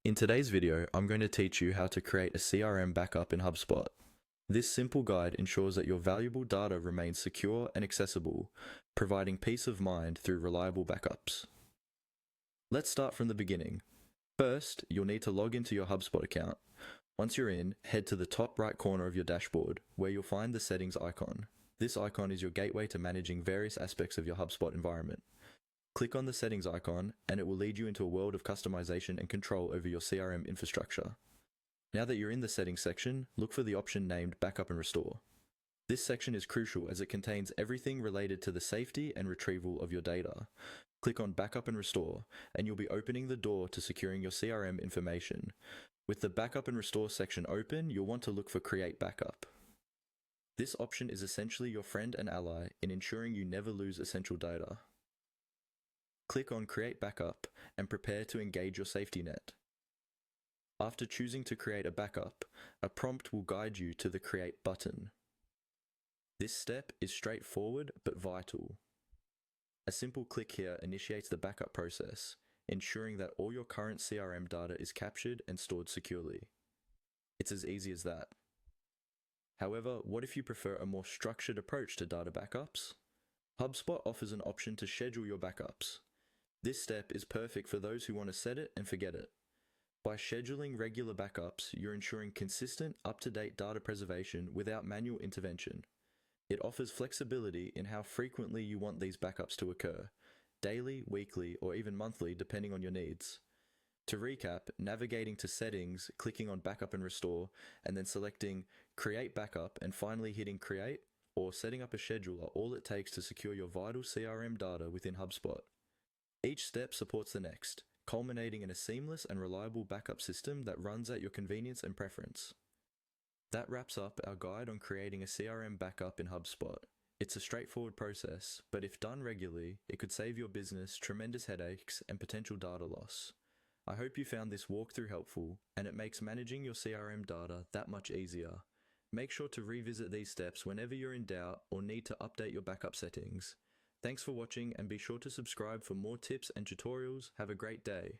In today's video, I'm going to teach you how to create a CRM backup in HubSpot. This simple guide ensures that your valuable data remains secure and accessible, providing peace of mind through reliable backups. Let's start from the beginning. First, you'll need to log into your HubSpot account. Once you're in, head to the top right corner of your dashboard, where you'll find the settings icon. This icon is your gateway to managing various aspects of your HubSpot environment. Click on the settings icon and it will lead you into a world of customization and control over your CRM infrastructure. Now that you're in the settings section, look for the option named Backup and Restore. This section is crucial as it contains everything related to the safety and retrieval of your data. Click on Backup and Restore and you'll be opening the door to securing your CRM information. With the Backup and Restore section open, you'll want to look for Create Backup. This option is essentially your friend and ally in ensuring you never lose essential data. Click on Create Backup and prepare to engage your safety net. After choosing to create a backup, a prompt will guide you to the Create button. This step is straightforward but vital. A simple click here initiates the backup process, ensuring that all your current CRM data is captured and stored securely. It's as easy as that. However, what if you prefer a more structured approach to data backups? HubSpot offers an option to schedule your backups. This step is perfect for those who want to set it and forget it. By scheduling regular backups, you're ensuring consistent, up-to-date data preservation without manual intervention. It offers flexibility in how frequently you want these backups to occur, daily, weekly, or even monthly depending on your needs. To recap, navigating to Settings, clicking on Backup and Restore, and then selecting Create Backup and finally hitting Create, or setting up a schedule are all it takes to secure your vital CRM data within HubSpot. Each step supports the next, culminating in a seamless and reliable backup system that runs at your convenience and preference. That wraps up our guide on creating a CRM backup in HubSpot. It's a straightforward process, but if done regularly, it could save your business tremendous headaches and potential data loss. I hope you found this walkthrough helpful, and it makes managing your CRM data that much easier. Make sure to revisit these steps whenever you're in doubt or need to update your backup settings. Thanks for watching and be sure to subscribe for more tips and tutorials. Have a great day.